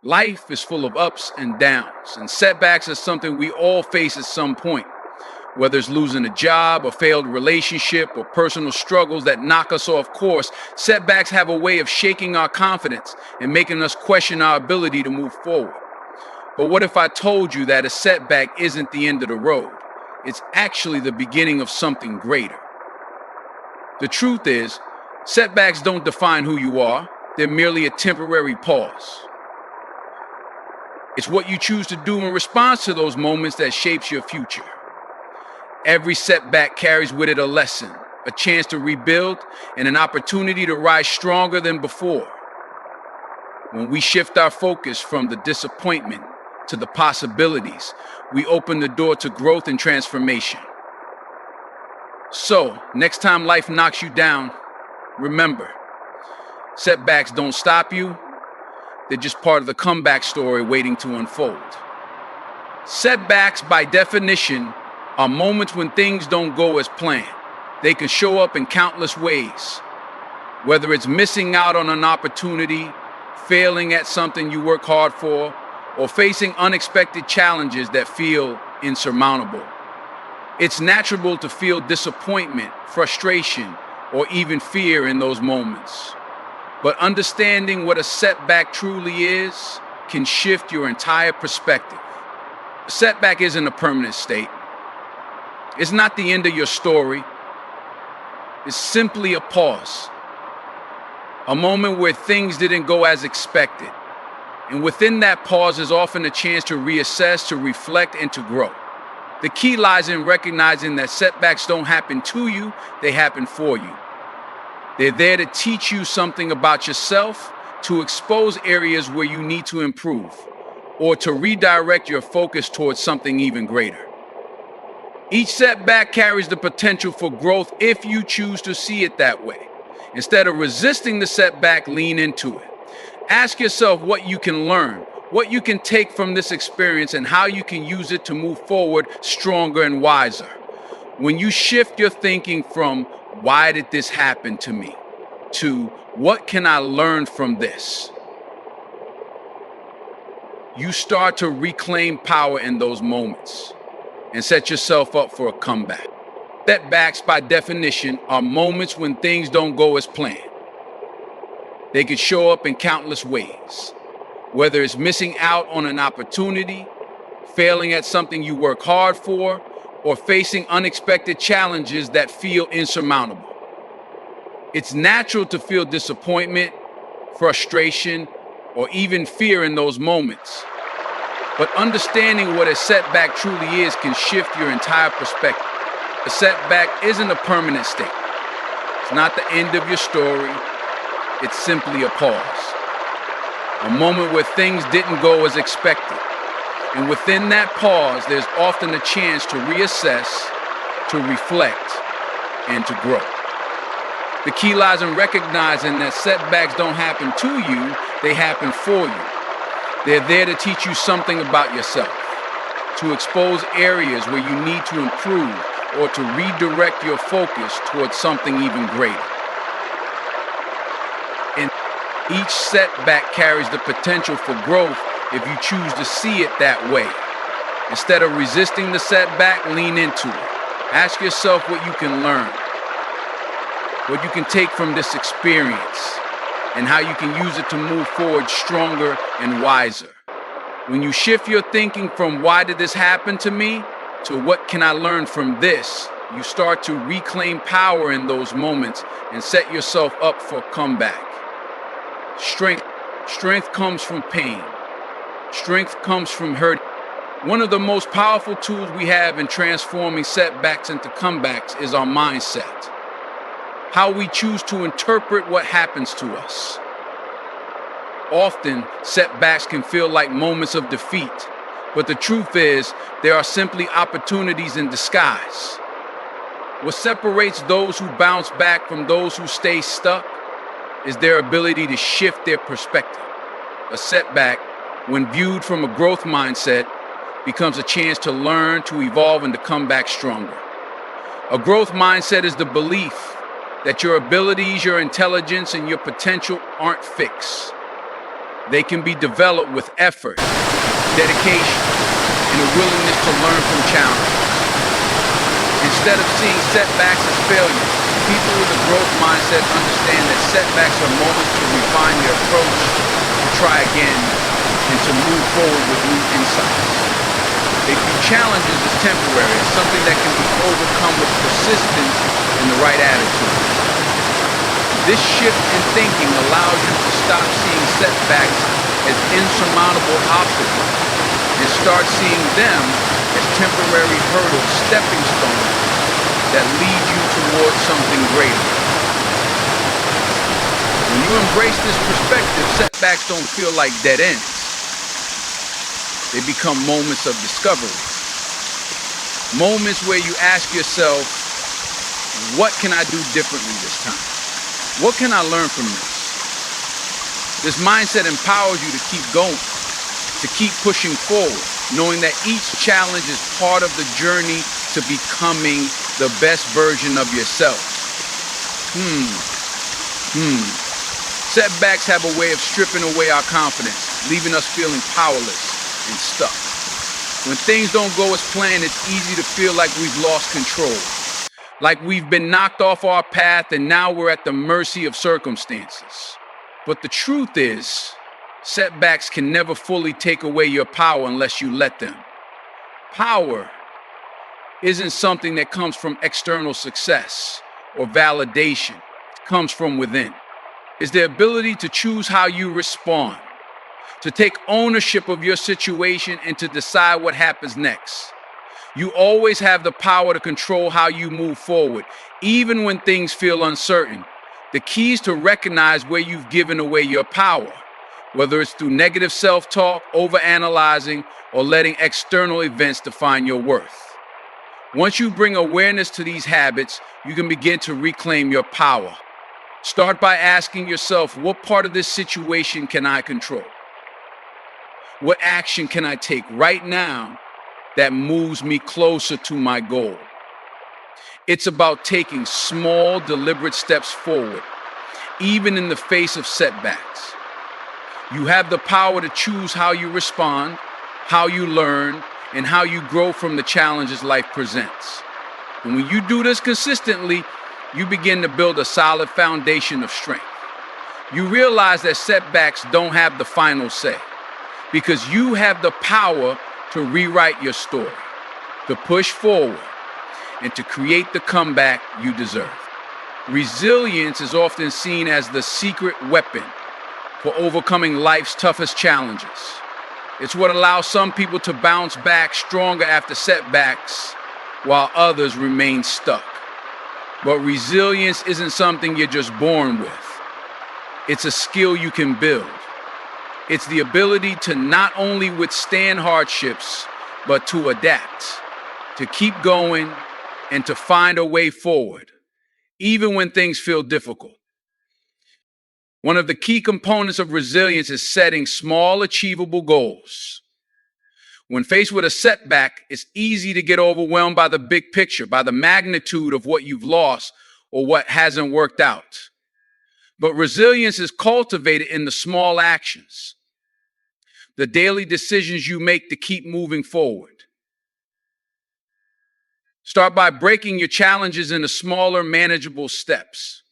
Life is full of ups and downs, and setbacks are something we all face at some point. Whether it's losing a job, a failed relationship, or personal struggles that knock us off course, setbacks have a way of shaking our confidence and making us question our ability to move forward. But what if I told you that a setback isn't the end of the road? It's actually the beginning of something greater. The truth is, setbacks don't define who you are, they're merely a temporary pause. It's what you choose to do in response to those moments that shapes your future. Every setback carries with it a lesson, a chance to rebuild, and an opportunity to rise stronger than before. When we shift our focus from the disappointment to the possibilities, we open the door to growth and transformation. So, next time life knocks you down, remember, setbacks don't stop you. They're just part of the comeback story waiting to unfold. Setbacks, by definition, are moments when things don't go as planned. They can show up in countless ways. Whether it's missing out on an opportunity, failing at something you work hard for, or facing unexpected challenges that feel insurmountable. It's natural to feel disappointment, frustration, or even fear in those moments. But understanding what a setback truly is can shift your entire perspective. A setback isn't a permanent state. It's not the end of your story. It's simply a pause. A moment where things didn't go as expected. And within that pause is often a chance to reassess, to reflect, and to grow. The key lies in recognizing that setbacks don't happen to you, they happen for you. They're there to teach you something about yourself, to expose areas where you need to improve, or to redirect your focus towards something even greater. Each setback carries the potential for growth if you choose to see it that way. Instead of resisting the setback, lean into it. Ask yourself what you can learn, what you can take from this experience, and how you can use it to move forward stronger and wiser. When you shift your thinking from, "Why did this happen to me?" to, "What can I learn from this?" you start to reclaim power in those moments and set yourself up for a comeback. Setbacks, by definition, are moments when things don't go as planned. They could show up in countless ways, whether it's missing out on an opportunity, failing at something you work hard for, or facing unexpected challenges that feel insurmountable. It's natural to feel disappointment, frustration, or even fear in those moments. But understanding what a setback truly is can shift your entire perspective. A setback isn't a permanent state. It's not the end of your story. It's simply a pause. A moment where things didn't go as expected. And within that pause, there's often a chance to reassess, to reflect, and to grow. The key lies in recognizing that setbacks don't happen to you, they happen for you. They're there to teach you something about yourself, to expose areas where you need to improve, or to redirect your focus towards something even greater. And each setback carries the potential for growth if you choose to see it that way. Instead of resisting the setback, lean into it. Ask yourself what you can learn, what you can take from this experience, and how you can use it to move forward stronger and wiser. When you shift your thinking from "Why did this happen to me?" to "What can I learn from this?" you start to reclaim power in those moments and set yourself up for a comeback. Strength comes from pain. Strength comes from hurt. One of the most powerful tools we have in transforming setbacks into comebacks is our mindset. How we choose to interpret what happens to us. Often, setbacks can feel like moments of defeat, but the truth is, they are simply opportunities in disguise. What separates those who bounce back from those who stay stuck is their ability to shift their perspective. A setback, when viewed from a growth mindset, becomes a chance to learn, to evolve, and to come back stronger. A growth mindset is the belief that your abilities, your intelligence, and your potential aren't fixed. They can be developed with effort, dedication, and a willingness to learn from challenge. Instead of seeing setbacks as failures, people with a growth mindset understand that setbacks are moments to refine their approach, to try again, and to move forward with new insights. They view challenges as temporary, as something that can be overcome with persistence and the right attitude. This shift in thinking allows you to stop seeing setbacks as insurmountable obstacles and start seeing them as temporary hurdles, stepping stones that lead you towards something greater. When you embrace this perspective, setbacks don't feel like dead ends. They become moments of discovery. Moments where you ask yourself, what can I do differently this time? What can I learn from this? This mindset empowers you to keep going, to keep pushing forward, knowing that each challenge is part of the journey to becoming the best version of yourself. Setbacks have a way of stripping away our confidence, leaving us feeling powerless and stuck. When things don't go as planned, it's easy to feel like we've lost control, like we've been knocked off our path and now we're at the mercy of circumstances. But the truth is, setbacks can never fully take away your power unless you let them. Power isn't something that comes from external success or validation. It comes from within. It's the ability to choose how you respond, to take ownership of your situation and to decide what happens next. You always have the power to control how you move forward, even when things feel uncertain. The key is to recognize where you've given away your power, whether it's through negative self-talk, overanalyzing, or letting external events define your worth. Once you bring awareness to these habits, you can begin to reclaim your power. Start by asking yourself, what part of this situation can I control? What action can I take right now that moves me closer to my goal? It's about taking small, deliberate steps forward, even in the face of setbacks. You have the power to choose how you respond, how you learn, and how you grow from the challenges life presents. And when you do this consistently, you begin to build a solid foundation of strength. You realize that setbacks don't have the final say, because you have the power to rewrite your story, to push forward, and to create the comeback you deserve. Resilience is often seen as the secret weapon for overcoming life's toughest challenges. It's what allows some people to bounce back stronger after setbacks, while others remain stuck. But resilience isn't something you're just born with. It's a skill you can build. It's the ability to not only withstand hardships, but to adapt, to keep going, and to find a way forward, even when things feel difficult. One of the key components of resilience is setting small, achievable goals. When faced with a setback, it's easy to get overwhelmed by the big picture, by the magnitude of what you've lost or what hasn't worked out. But resilience is cultivated in the small actions, the daily decisions you make to keep moving forward. Start by breaking your challenges into smaller, manageable steps,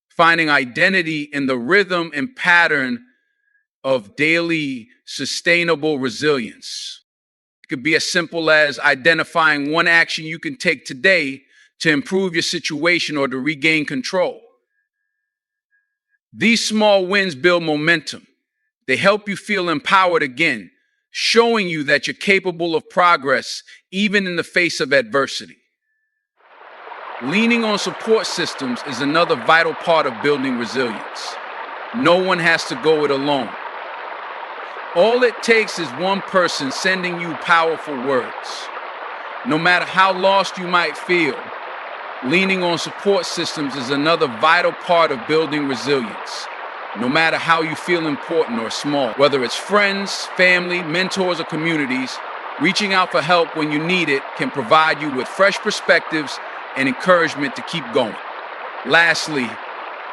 finding identity in the rhythm and pattern of daily sustainable resilience. It could be as simple as identifying one action you can take today to improve your situation or to regain control. These small wins build momentum. They help you feel empowered again, showing you that you're capable of progress even in the face of adversity. Leaning on support systems is another vital part of building resilience. No one has to go it alone. All it takes is one person sending you powerful words. No matter how lost you might feel, leaning on support systems is another vital part of building resilience. No matter how you feel important or small, whether it's friends, family, mentors, or communities, reaching out for help when you need it can provide you with fresh perspectives and encouragement to keep going. Lastly,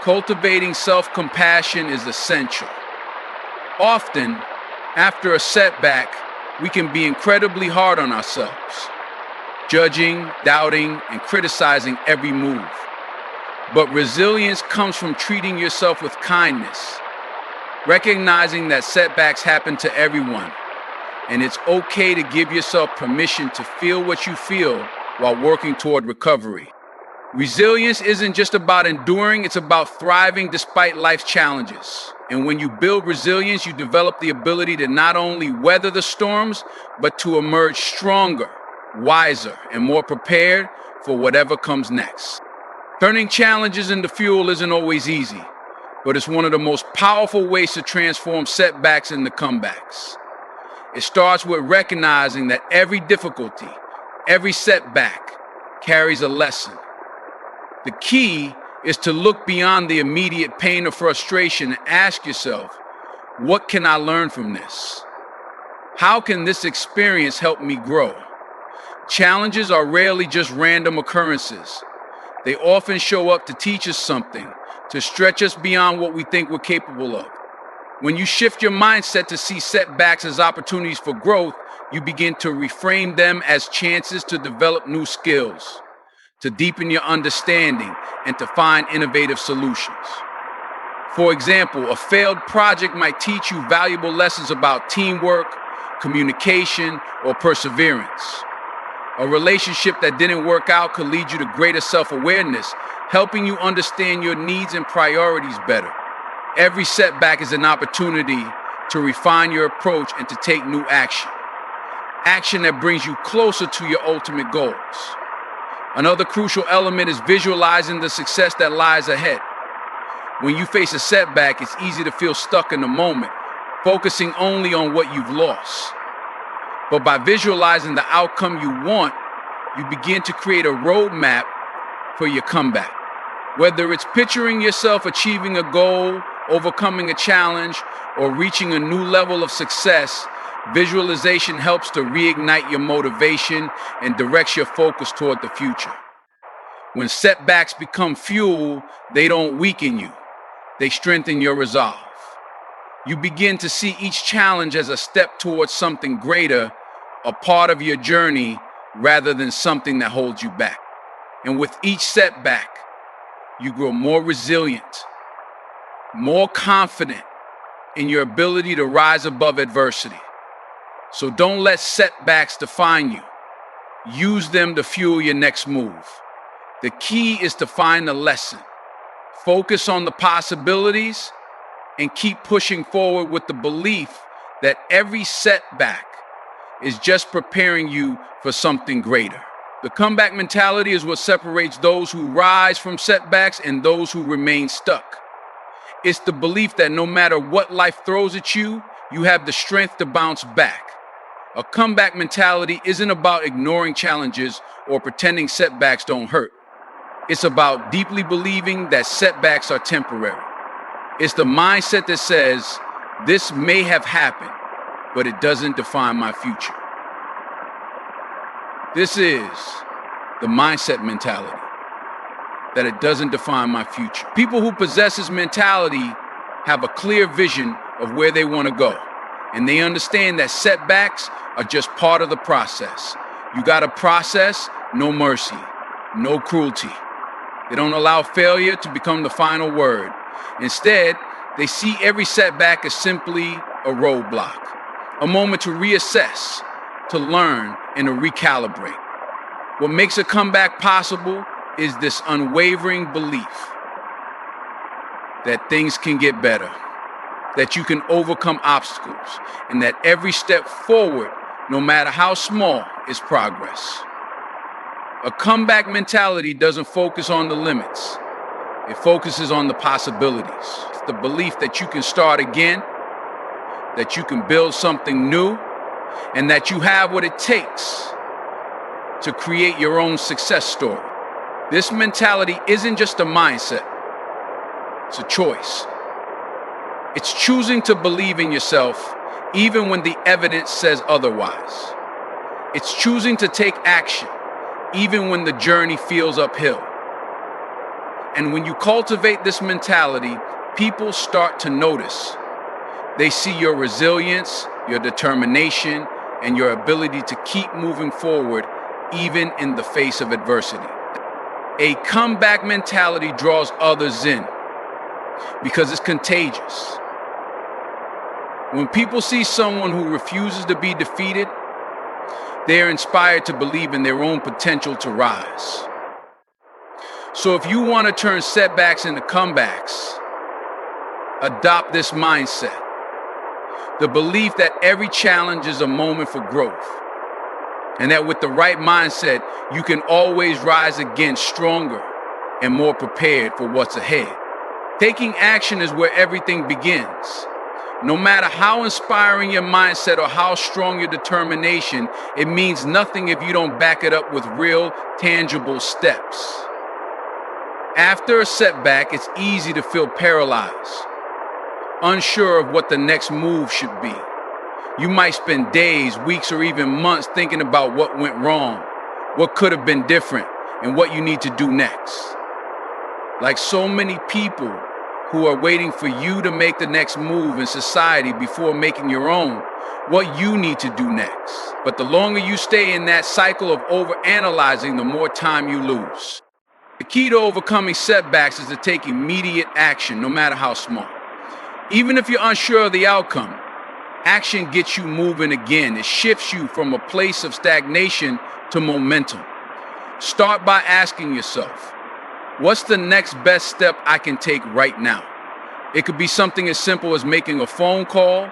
cultivating self-compassion is essential. Often, after a setback, we can be incredibly hard on ourselves, judging, doubting, and criticizing every move. But resilience comes from treating yourself with kindness, recognizing that setbacks happen to everyone, and it's okay to give yourself permission to feel what you feel while working toward recovery. Resilience isn't just about enduring, it's about thriving despite life's challenges. And when you build resilience, you develop the ability to not only weather the storms, but to emerge stronger, wiser, and more prepared for whatever comes next. Turning challenges into fuel isn't always easy, but it's one of the most powerful ways to transform setbacks into comebacks. It starts with recognizing that every difficulty, every setback carries a lesson. The key is to look beyond the immediate pain or frustration and ask yourself, what can I learn from this? How can this experience help me grow? Challenges are rarely just random occurrences. They often show up to teach us something, to stretch us beyond what we think we're capable of. When you shift your mindset to see setbacks as opportunities for growth, you begin to reframe them as chances to develop new skills, to deepen your understanding, and to find innovative solutions. For example, a failed project might teach you valuable lessons about teamwork, communication, or perseverance. A relationship that didn't work out could lead you to greater self-awareness, helping you understand your needs and priorities better. Every setback is an opportunity to refine your approach and to take new action. Action that brings you closer to your ultimate goals. Another crucial element is visualizing the success that lies ahead. When you face a setback, it's easy to feel stuck in the moment, focusing only on what you've lost. But by visualizing the outcome you want, you begin to create a roadmap for your comeback. Whether it's picturing yourself achieving a goal, overcoming a challenge, or reaching a new level of success, visualization helps to reignite your motivation and directs your focus toward the future. When setbacks become fuel, they don't weaken you. They strengthen your resolve. You begin to see each challenge as a step towards something greater, a part of your journey, rather than something that holds you back. And with each setback, you grow more resilient, more confident in your ability to rise above adversity. So don't let setbacks define you. Use them to fuel your next move. The key is to find the lesson, focus on the possibilities, and keep pushing forward with the belief that every setback is just preparing you for something greater. The comeback mentality is what separates those who rise from setbacks and those who remain stuck. It's the belief that no matter what life throws at you, you have the strength to bounce back. A comeback mentality isn't about ignoring challenges or pretending setbacks don't hurt. It's about deeply believing that setbacks are temporary. It's the mindset that says, this may have happened, but it doesn't define my future. This is the mindset mentality, that it doesn't define my future. People who possess this mentality have a clear vision of where they want to go, and they understand that setbacks are just part of the process. You got to process, no mercy, no cruelty. They don't allow failure to become the final word. Instead, they see every setback as simply a roadblock, a moment to reassess, to learn, and to recalibrate. What makes a comeback possible is this unwavering belief that things can get better, that you can overcome obstacles, and that every step forward, no matter how small, is progress. A comeback mentality doesn't focus on the limits. It focuses on the possibilities. It's the belief that you can start again, that you can build something new, and that you have what it takes to create your own success story. This mentality isn't just a mindset, it's a choice. It's choosing to believe in yourself even when the evidence says otherwise. It's choosing to take action even when the journey feels uphill. And when you cultivate this mentality, people start to notice. They see your resilience, your determination, and your ability to keep moving forward even in the face of adversity. A comeback mentality draws others in because it's contagious. When people see someone who refuses to be defeated, they are inspired to believe in their own potential to rise. So if you want to turn setbacks into comebacks, adopt this mindset. The belief that every challenge is a moment for growth, and that with the right mindset, you can always rise again stronger and more prepared for what's ahead. Taking action is where everything begins. No matter how inspiring your mindset or how strong your determination, it means nothing if you don't back it up with real, tangible steps. After a setback, it's easy to feel paralyzed, unsure of what the next move should be. You might spend days, weeks, or even months thinking about what went wrong, what could have been different, and what you need to do next. Like so many people who are waiting for you to make the next move in society before making your own, what you need to do next. But the longer you stay in that cycle of overanalyzing, the more time you lose. The key to overcoming setbacks is to take immediate action, no matter how small. Even if you're unsure of the outcome, action gets you moving again. It shifts you from a place of stagnation to momentum. Start by asking yourself, what's the next best step I can take right now? It could be something as simple as making a phone call,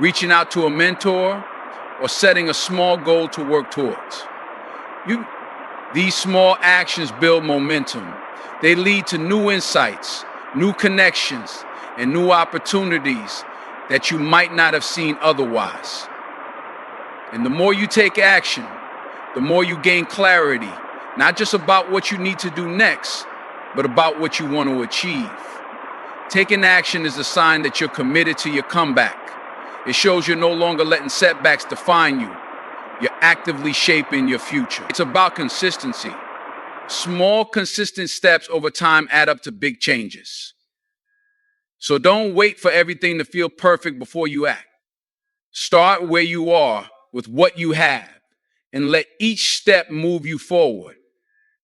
reaching out to a mentor, or setting a small goal to work towards. These small actions build momentum. They lead to new insights, new connections, and new opportunities that you might not have seen otherwise. And the more you take action, the more you gain clarity, not just about what you need to do next, but about what you want to achieve. Taking action is a sign that you're committed to your comeback. It shows you're no longer letting setbacks define you. You're actively shaping your future. It's about consistency. Small, consistent steps over time add up to big changes. So don't wait for everything to feel perfect before you act. Start where you are with what you have and let each step move you forward.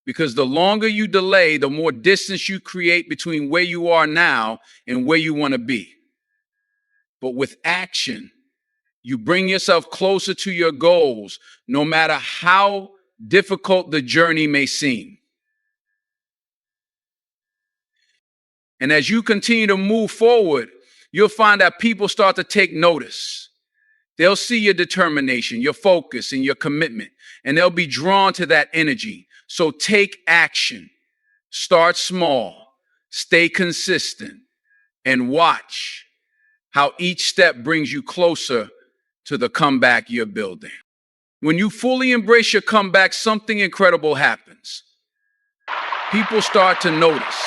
Because the longer you delay, the more distance you create between where you are now and where you want to be. But with action, you bring yourself closer to your goals, no matter how difficult the journey may seem. And as you continue to move forward, you'll find that people start to take notice. They'll see your determination, your focus, and your commitment, and they'll be drawn to that energy. So take action. Start small, stay consistent, and watch how each step brings you closer to the comeback you're building. When you fully embrace your comeback, something incredible happens. People start to notice.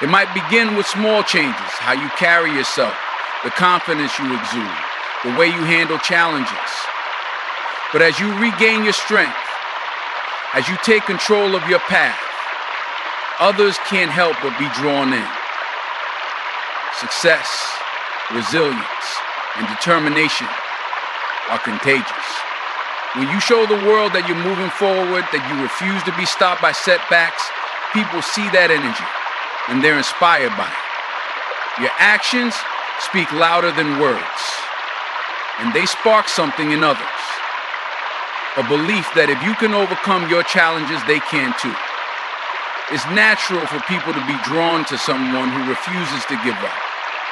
It might begin with small changes, how you carry yourself, the confidence you exude, the way you handle challenges. But as you regain your strength, as you take control of your path, others can't help but be drawn in. Success, resilience, and determination are contagious. When you show the world that you're moving forward, that you refuse to be stopped by setbacks, people see that energy and they're inspired by it. Your actions speak louder than words, and they spark something in others. A belief that if you can overcome your challenges, they can too. It's natural for people to be drawn to someone who refuses to give up,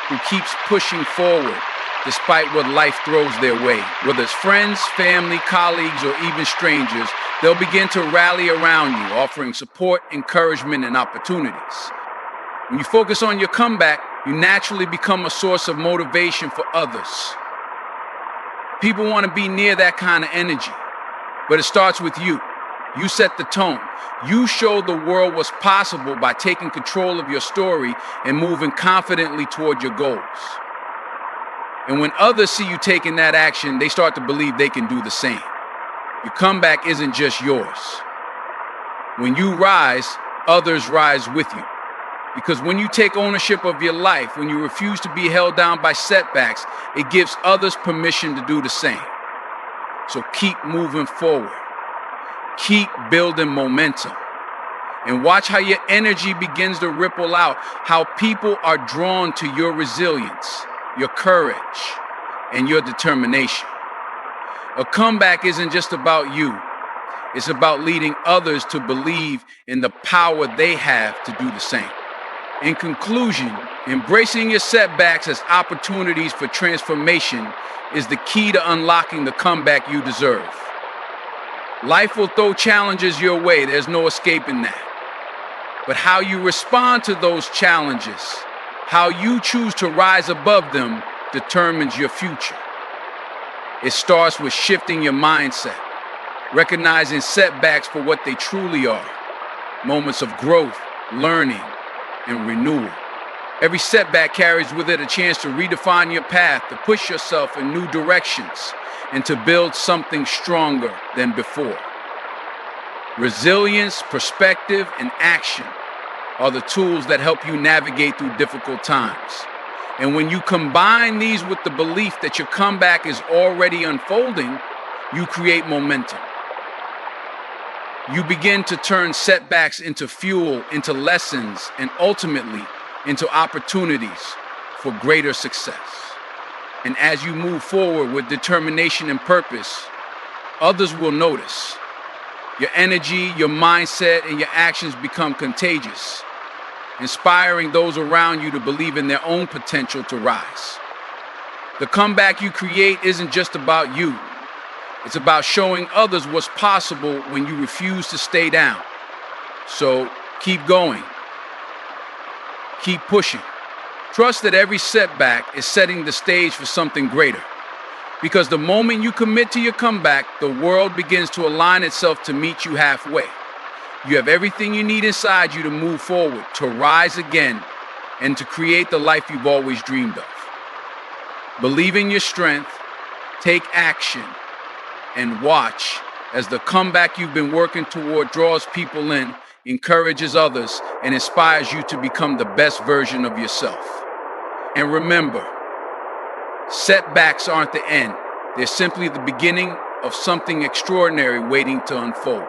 who keeps pushing forward despite what life throws their way. Whether it's friends, family, colleagues, or even strangers, they'll begin to rally around you, offering support, encouragement, and opportunities. When you focus on your comeback, you naturally become a source of motivation for others. People want to be near that kind of energy. But it starts with you. You set the tone. You show the world what's possible by taking control of your story and moving confidently toward your goals. And when others see you taking that action, they start to believe they can do the same. Your comeback isn't just yours. When you rise, others rise with you. Because when you take ownership of your life, when you refuse to be held down by setbacks, it gives others permission to do the same. So keep moving forward. Keep building momentum. And watch how your energy begins to ripple out, how people are drawn to your resilience, your courage, and your determination. A comeback isn't just about you. It's about leading others to believe in the power they have to do the same. In conclusion, embracing your setbacks as opportunities for transformation is the key to unlocking the comeback you deserve. Life will throw challenges your way, there's no escaping that. But how you respond to those challenges, how you choose to rise above them, determines your future. It starts with shifting your mindset, recognizing setbacks for what they truly are, moments of growth, learning, and renewal. Every setback carries with it a chance to redefine your path, to push yourself in new directions, and to build something stronger than before. Resilience, perspective, and action are the tools that help you navigate through difficult times. And when you combine these with the belief that your comeback is already unfolding, you create momentum. You begin to turn setbacks into fuel, into lessons, and ultimately into opportunities for greater success. And as you move forward with determination and purpose, others will notice. Your energy, your mindset, and your actions become contagious, inspiring those around you to believe in their own potential to rise. The comeback you create isn't just about you. It's about showing others what's possible when you refuse to stay down. So keep going. Keep pushing. Trust that every setback is setting the stage for something greater. Because the moment you commit to your comeback, the world begins to align itself to meet you halfway. You have everything you need inside you to move forward, to rise again, and to create the life you've always dreamed of. Believe in your strength, take action, and watch as the comeback you've been working toward draws people in, encourages others, and inspires you to become the best version of yourself. And remember, setbacks aren't the end. They're simply the beginning of something extraordinary waiting to unfold.